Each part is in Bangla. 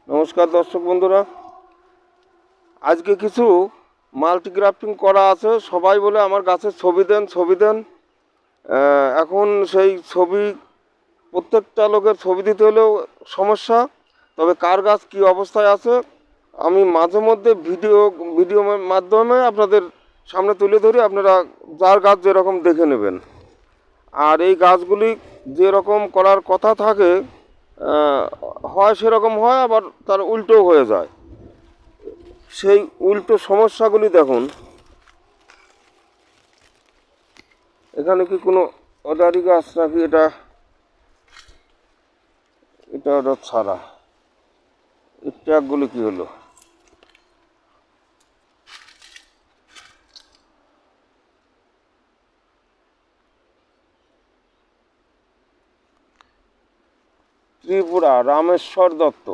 নমস্কার দর্শক বন্ধুরা, আজকে কিছু মাল্টিগ্রাফটিং করা আছে। সবাই বলে আমার গাছের ছবি দেন ছবি দেন। এখন সেই ছবি প্রত্যেকটা লোকের ছবি দিতে হলেও সমস্যা। তবে কার গাছ কী অবস্থায় আছে আমি মাঝে মধ্যে ভিডিও মাধ্যমে আপনাদের সামনে তুলে ধরি, আপনারা যার গাছ যেরকম দেখে নেবেন। আর এই গাছগুলি যেরকম করার কথা থাকে হয় সেরকম হয়, আবার তার উল্টোও হয়ে যায়। সেই উল্টো সমস্যাগুলি দেখুন। এখানে কি কোনো অদারি গাছ নাকি এটা এটা ওটা ছাড়া? এই ট্যাগগুলি কী হলো? ত্রিপুরা রামেশ্বর দত্ত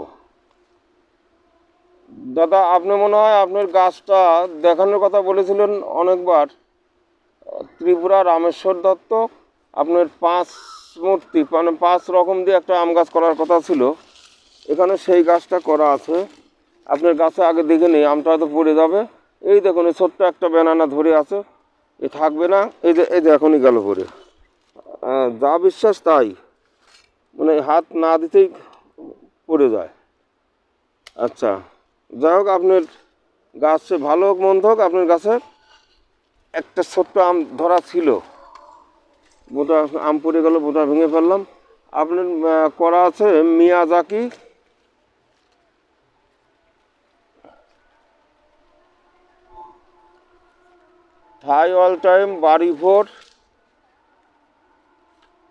দাদা, আপনি মনে হয় আপনার গাছটা দেখানোর কথা বলেছিলেন অনেকবার। ত্রিপুরা রামেশ্বর দত্ত, আপনার 5 মূর্তি মানে 5 রকম দিয়ে একটা আম গাছ করার কথা ছিল। এখানে সেই গাছটা করা আছে। আপনার গাছে আগে দেখে নেই, আমটা হয়তো পড়ে যাবে। এই দেখুন, এই ছোট্ট একটা ব্যানানা ধরে আছে, এ থাকবে না। এই যে এখনই গেল পরে। যা বিশ্বাস তাই, মানে হাত না দিতেই পড়ে যায়। আচ্ছা, যাই হোক, আপনার গাছে ভালো হোক মন্দ হোক, আপনার গাছে একটা ছোট্ট আম ধরা ছিল, বোটা আম পড়ে গেল, বোটা ভেঙে ফেললাম। আপনার করা আছে মিয়াজাকি, থাই অল টাইম বাড়ি ভোর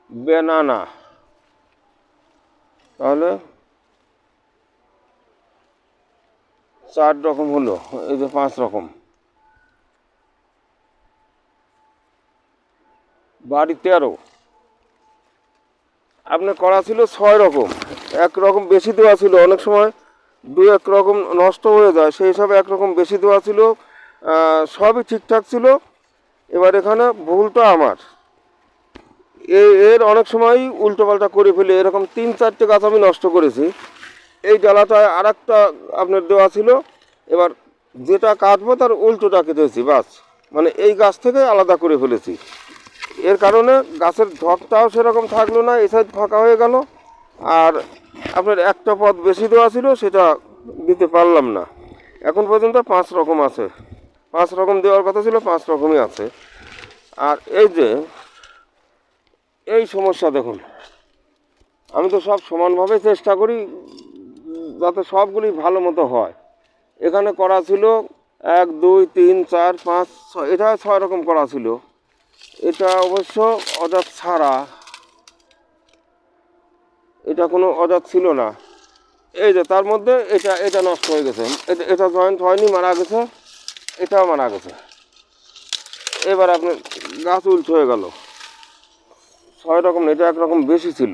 ব্যানানা। তাহলে 4 রকম হলো, এই যে 5 রকম। বাড়ি 13 আপনার করা ছিল 6 রকম। 1 রকম বেশি দেওয়া ছিল, অনেক সময় 2-1 রকম নষ্ট হয়ে যায়, সেই হিসাবে 1 রকম বেশি দেওয়া ছিল। সবই ঠিকঠাক ছিল। এবার এখানে ভুলটা আমার, এর অনেক সময়ই উল্টোপাল্টা করে ফেলে এরকম 3-4টে গাছ আমি নষ্ট করেছি। এই ডালাটায় আর একটা আপনার দেওয়া ছিল, এবার যেটা কাটবো তার উল্টোটা কেটেছি, বাস। মানে এই গাছ থেকে আলাদা করে ফেলেছি। এর কারণে গাছের ধপটাও সেরকম থাকলো না, এই সাইড ফাঁকা হয়ে গেল। আর আপনার একটা পথ বেশি দেওয়া ছিল, সেটা দিতে পারলাম না। এখন পর্যন্ত 5 রকম আছে। 5 রকম দেওয়ার কথা ছিল, 5 রকমই আছে। আর এই যে এই সমস্যা দেখুন, আমি তো সব সমানভাবে চেষ্টা করি যাতে সবগুলি ভালো মতো হয়। এখানে করা ছিল 1 2 3 4 5 6, এটা 6 রকম করা ছিল। এটা অবশ্য অজাত ছাড়া, এটা কোনো অজাত ছিল না। এই যে তার মধ্যে এটা নষ্ট হয়ে গেছে, এটা জয়েন্ট হয়নি, মারা গেছে। এটাও মারা গেছে। এবার আপনার গাছ উল্টো হয়ে গেল। 6 রকম, এটা 1 রকম বেশি ছিল।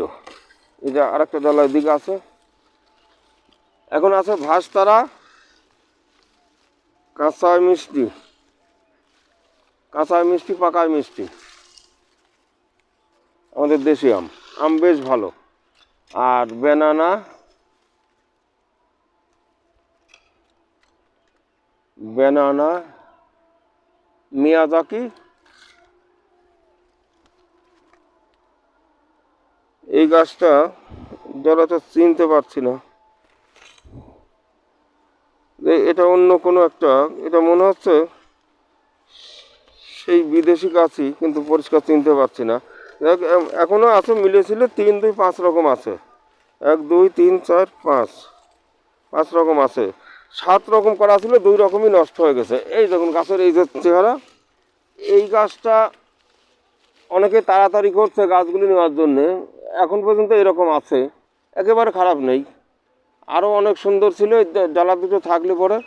এটা আরেকটা ডালার দিকে আছে। এখন আছে ভাসতারা, কাঁচায় মিষ্টি, কাঁচায় মিষ্টি পাকায় মিষ্টি, আমাদের দেশি আম। আম বেশ ভালো। আর ব্যানানা, ব্যানানা মিয়াজাকি, এই গাছটা তো চিনতে পারছি না, এটা অন্য কোনো একটা, এটা মনে হচ্ছে সেই বিদেশি গাছই, কিন্তু পরিষ্কার চিনতে পারছি না। এখনও আছে, মিলেছিল 3 2 5 রকম আছে। 1 2 3 4 5, 5 রকম আছে। 7 রকম করা ছিল, 2 রকমই নষ্ট হয়ে গেছে। এই দেখুন গাছের এই যে চেহারা। এই গাছটা অনেকে তাড়াতাড়ি করছে গাছগুলি নেওয়ার জন্যে, এখন পর্যন্ত এরকম আছে, একেবারে খারাপ নেই। আরও অনেক সুন্দর ছিল, ডালা দুটো থাকলে পরে,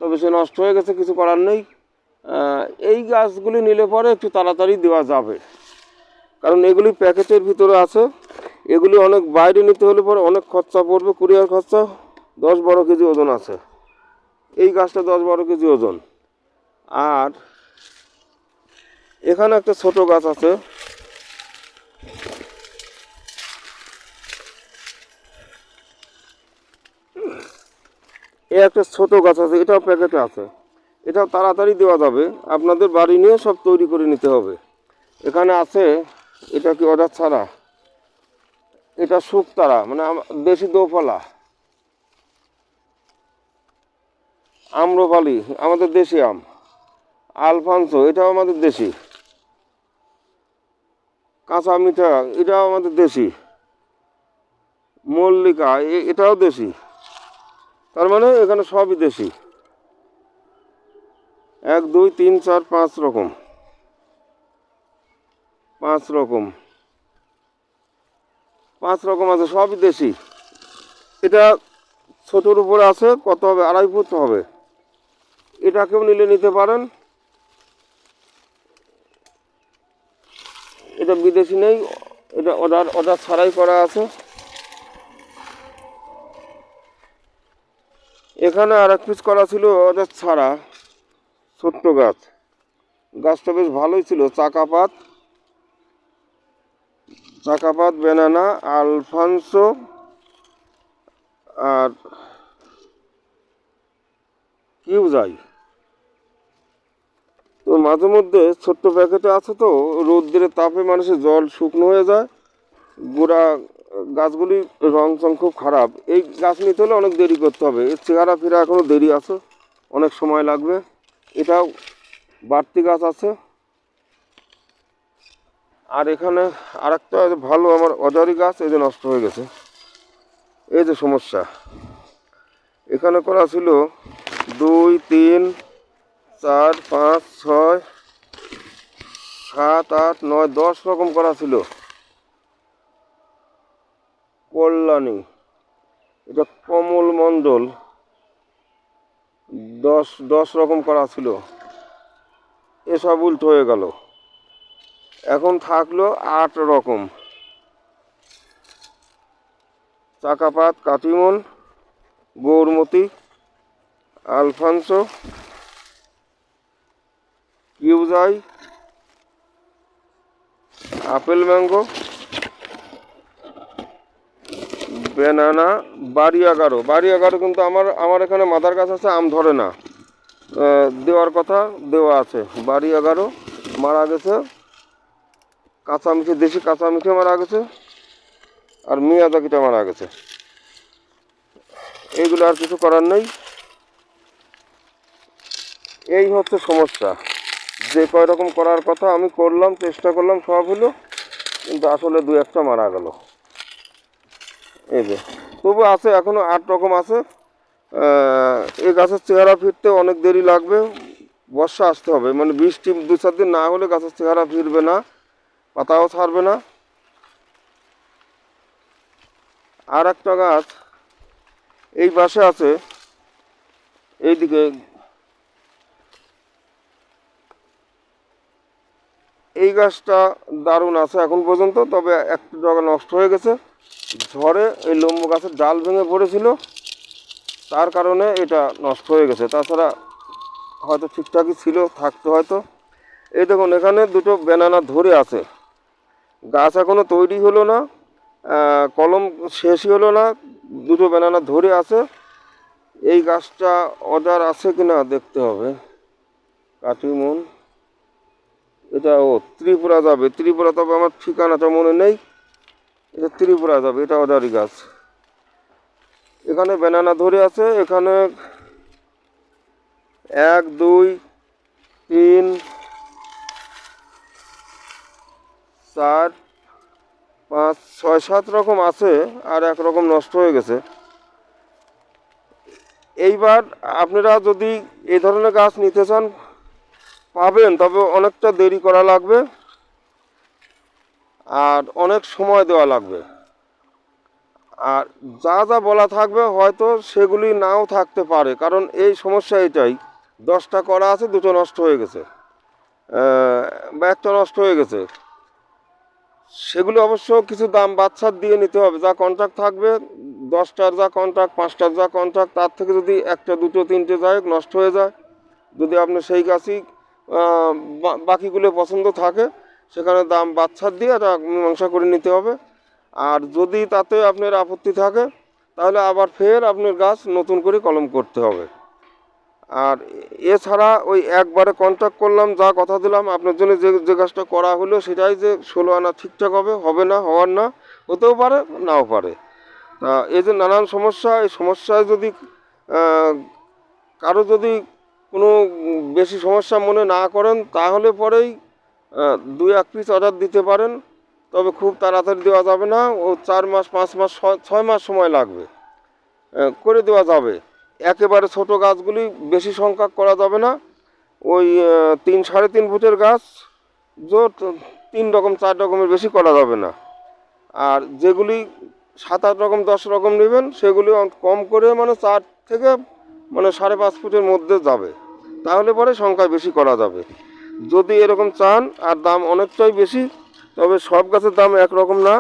তবে সে নষ্ট হয়ে গেছে, কিছু করার নেই। এই গাছগুলি নিলে পরে একটু তাড়াতাড়ি দেওয়া যাবে, কারণ এগুলি প্যাকেটের ভিতরে আছে। এগুলি অনেক বাইরে নিতে হলে পরে অনেক খরচা পড়বে, কুরিয়ার খরচা। 10-12 কেজি ওজন আছে এই গাছটা, 10-12 কেজি ওজন। আর এখানে একটা ছোট গাছ আছে, এই একটা ছোট গাছ আছে, এটাও প্যাকেটে আছে, এটাও তাড়াতাড়ি দেওয়া যাবে, আপনাদের বাড়ি নিয়ে সব তৈরি করে নিতে হবে। এখানে আছে, এটা কি অর্ডার ছাড়া, এটা শুকতারা মানে দেশি দোফলা, আম্রপালি আমাদের দেশি আম, আলফানসো এটাও আমাদের দেশি, কাঁচা মিঠা এটাও আমাদের দেশি, মল্লিকা এটাও দেশি। তার মানে এখানে সবই দেশি। 1 2 3 4 5 রকম, 5 রকম, 5 রকম আছে, সবই দেশি। এটা ছোটোর উপরে আছে, কত হবে, 2.5 ফুট হবে। এটাকেও নিলে নিতে পারেন, এটা বিদেশি নেই, এটা অর্ডার অর্ডার ছাড়াই করা আছে। এখানে আর এক পিস করা ছিল অর্ডার ছাড়া, ছোট্ট গাছ, গাছটা বেশ ভালোই ছিল, চাকাপাত, চাকাপাত বেনানা আলফানসো আর কিউজাই। তো মাঝে মধ্যে ছোট্ট প্যাকেটে আছে, তো রোদ্রের তাপে মানুষের জল শুকনো হয়ে যায়, গোড়া গাছগুলির রং চং খুব খারাপ। এই গাছ নিতে হলে অনেক দেরি করতে হবে, এর চেহারা ফেরা এখনও দেরি আছে, অনেক সময় লাগবে। এটাও বাড়তি গাছ আছে। আর এখানে আরেকটা ভালো আমার অজারি গাছ, এই যে নষ্ট হয়ে গেছে, এই যে সমস্যা। এখানে করা ছিল 2 3 4 5 6 7 8 9 10 রকম করা ছিল কল্যাণী, এটা কমল মণ্ডল, 10 রকম করা ছিল, এসব উল্টো হয়ে গেল। এখন থাকলো 8 রকম, চাকাপাত, কাটিমন, গৌরমতি, আলফানসো, কিউজাই, আপেল ম্যাঙ্গো, বেনানা, বাড়ি 11। বাড়ি 11 কিন্তু আমার এখানে মাদার গাছ আছে, আম ধরে না, দেওয়ার কথা দেওয়া আছে। বাড়ি 11 মারা গেছে, কাঁচা মিঠে, দেশি কাঁচা মিঠে মারা গেছে, আর মিয়াজাকিটা মারা গেছে। এইগুলো আর কিছু করার নেই, এই হচ্ছে সমস্যা। যে কয় রকম করার কথা আমি করলাম, চেষ্টা করলাম, সব হলো, কিন্তু আসলে 2-1টা মারা গেল। এই যে তবু আছে, এখনও 8 রকম আছে। এই গাছের চেহারা ফিরতে অনেক দেরি লাগবে, বর্ষা আসতে হবে, মানে বৃষ্টি 2-4 দিন না হলে গাছের চেহারা ফিরবে না, পাতাও ছাড়বে না। আর একটা গাছ এই পাশে আছে, এইদিকে, এই গাছটা দারুণ আছে এখন পর্যন্ত, তবে একটু জায়গা নষ্ট হয়ে গেছে, ঝড়ে এই লম্বু গাছের ডাল ভেঙে পড়েছিল, তার কারণে এটা নষ্ট হয়ে গেছে, তাছাড়া হয়তো ঠিকঠাকই ছিল, থাকতো হয়তো। এই দেখুন এখানে 2টো বেনানা ধরে আছে, গাছ এখনও তৈরি হলো না, কলম শেষই হলো না, 2টো বেনানা ধরে আছে। এই গাছটা অর্ডার আছে কিনা দেখতে হবে। কাটিমন, এটা ত্রিপুরা যাবে, ত্রিপুরা, তবে আমার ঠিকানাটা মনে নেই, এটা ত্রিপুরা যাবে, এটা অর্ডারি গাছ। এখানে বেনানা ধরে আছে, এখানে 1 2 3 4 5 6 7 রকম আছে, আর 1 রকম নষ্ট হয়ে গেছে। এইবার আপনারা যদি এই ধরনের গাছ নিতে চান পাবেন, তবে অনেকটা দেরি করা লাগবে আর অনেক সময় দেওয়া লাগবে, আর যা যা বলা থাকবে হয়তো সেগুলি নাও থাকতে পারে, কারণ এই সমস্যা এটাই, 10টা করা আছে, 2টো নষ্ট হয়ে গেছে, বা 1টা নষ্ট হয়ে গেছে। সেগুলো অবশ্য কিছু দাম বাচ্চার দিয়ে নিতে হবে, যা কন্ট্রাক্ট থাকবে, 10টার যা কন্ট্রাক্ট, 5টার যা কন্ট্রাক্ট, তার থেকে যদি 1টা 2টো 3টে যায় নষ্ট হয়ে যায়, যদি আপনি সেই গাছই বাকিগুলো পছন্দ থাকে, সেখানে দাম বাচ্চার দিয়ে এটা মীমাংসা করে নিতে হবে। আর যদি তাতে আপনার আপত্তি থাকে, তাহলে আবার ফের আপনার গাছ নতুন করে কলম করতে হবে। আর এছাড়া ওই একবারে কন্ট্যাক্ট করলাম, যা কথা দিলাম আপনার জন্য, যে যে কাজটা করা হলো সেটাই যে 16 আনা ঠিকঠাক হবে, হবে না, হওয়ার না, হতেও পারে নাও পারে। তা এই যে নানান সমস্যা, এই সমস্যায় যদি কারো যদি কোনো বেশি সমস্যা মনে না করেন, তাহলে পরেই 2-1 পিস অর্ডার দিতে পারেন। তবে খুব তাড়াতাড়ি দেওয়া যাবে না, ও 4 মাস 5 মাস 6 মাস সময় লাগবে, করে দেওয়া যাবে। একেবারে ছোট গাছগুলি বেশি সংখ্যক করা যাবে না। ওই 3-3.5 ফুটের গাছ জোট 3 রকম 4 রকমের বেশি করা যাবে না। আর যেগুলি 7-8 রকম 10 রকম নেবেন, সেগুলি কম করে মানে 4 থেকে মানে 5.5 ফুটের মধ্যে যাবে, তাহলে পরে সংখ্যা বেশি করা যাবে। যদি এরকম চান আর দাম অনেকটাই বেশি, তবে সব গাছের দাম একরকম না,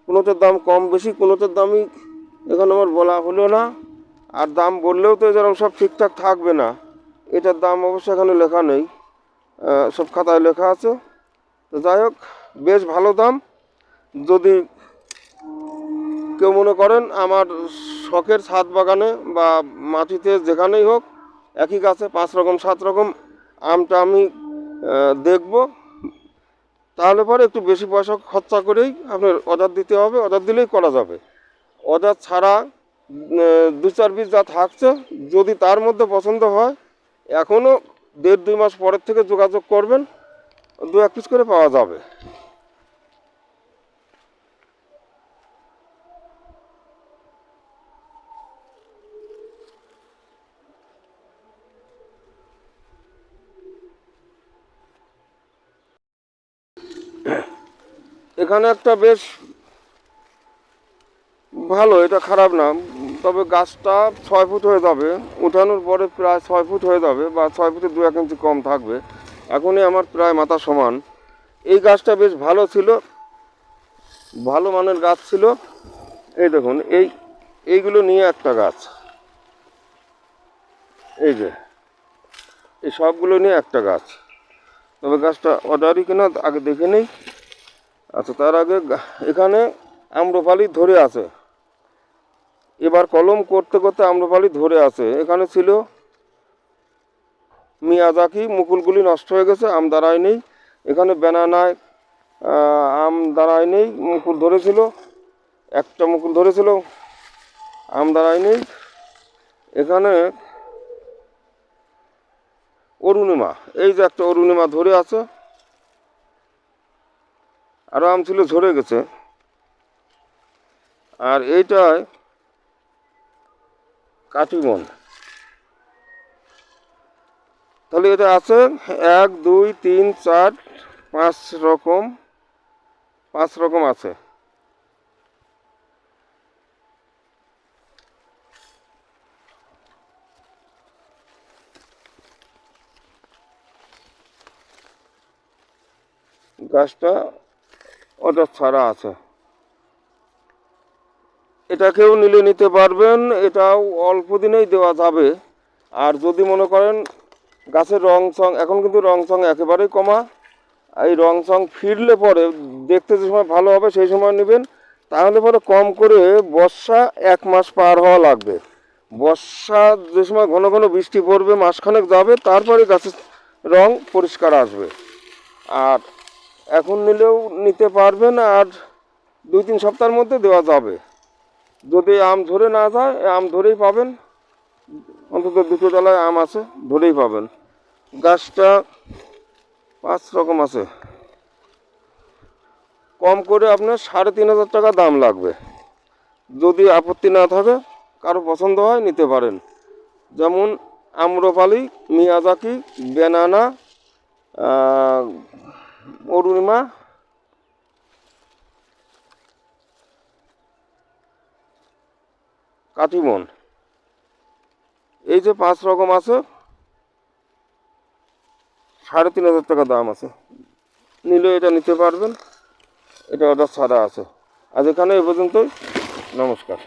কোনোটার দাম কম বেশি, কোনোটার দামই এখন আমার বলা হলো না। আর দাম বললেও তো যেরকম সব ঠিকঠাক থাকবে না, এটার দাম অবশ্য এখানে লেখা নেই, সব খাতায় লেখা আছে। তো যাই হোক, বেশ ভালো দাম। যদি কেউ মনে করেন আমার শখের ছাদ বাগানে বা মাটিতে যেখানেই হোক একই গাছে 5 রকম 7 রকম আমটা আমি দেখব, তাহলে পরে একটু বেশি পয়সা খরচা করেই আপনার অর্ডার দিতে হবে, অর্ডার দিলেই করা যাবে। অর্ডার ছাড়া 2-4 পিস যা থাকছে, যদি তার মধ্যে পছন্দ হয়, এখনও 1.5-2 মাস পরের থেকে যোগাযোগ করবেন, 2-1 পিস করে পাওয়া যাবে। এখানে একটা বেশ ভালো, এটা খারাপ না, তবে গাছটা 6 ফুট হয়ে যাবে, উঠানোর পরে প্রায় 6 ফুট হয়ে যাবে, বা 6 ফুটে 2-1 ইঞ্চি কম থাকবে। এখনই আমার প্রায় মাথা সমান। এই গাছটা বেশ ভালো ছিল, ভালো মানের গাছ ছিল। এই দেখুন, এইগুলো নিয়ে একটা গাছ, এই যে এই সবগুলো নিয়ে একটা গাছ। তবে গাছটা অর্ডারই কিনা আগে দেখে নেই। আচ্ছা, তার আগে এখানে আম্রপালি ধরে আছে, এবার কলম করতে করতে আম্রপালি ধরে আছে। এখানে ছিল মিয়াজাকি, মুকুলগুলি নষ্ট হয়ে গেছে, আম দাঁড়ায় নেই। এখানে ব্যানানায় আম দাঁড়ায় নেই, মুকুল ধরেছিল, একটা মুকুল ধরেছিল, আম দাঁড়ায় নেই। এখানে অরুণিমা, এই যে একটা অরুণিমা ধরে আছে, আরও আম ছিল ঝরে গেছে। আর এইটায় কাটিমন। তাহলে এটা আছে 1 2 3 4 5 রকম, 5 রকম আছে। গাছটা অর্ডার ছাড়া আছে। এটাকেও নিলে নিতে পারবেন, এটাও অল্প দিনেই দেওয়া যাবে। আর যদি মনে করেন গাছের রং চং, এখন কিন্তু রং চং একেবারেই কমা, এই রং চং ফিরলে পরে দেখতে যে সময় ভালো হবে সেই সময় নেবেন, তাহলে পরে কম করে বর্ষা 1 মাস পার হওয়া লাগবে। বর্ষা যে সময় ঘন ঘন বৃষ্টি পড়বে, মাসখানেক যাবে, তারপরে গাছের রং পরিষ্কার আসবে। আর এখন নিলেও নিতে পারবেন, আর 2-3 সপ্তাহের মধ্যে দেওয়া যাবে। যদি আম ধরে না যায়, আম ধরেই পাবেন, অন্তত 2টো ডালায় আম আছে, ধরেই পাবেন। গাছটা 5 রকম আছে, কম করে আপনার 3,500 টাকা দাম লাগবে। যদি আপত্তি না থাকে, কারো পছন্দ হয়, নিতে পারেন। যেমন আম্রপালি, মিয়াজাকি, ব্যানানা, অরুণিমা, কাটিমন, এই যে 5 রকম আছে, 3,500 টাকা দাম আছে। নিলে এটা নিতে পারবেন, এটা অর্ডার ছাড়া আছে। আজ এখানে এ পর্যন্তই, নমস্কার।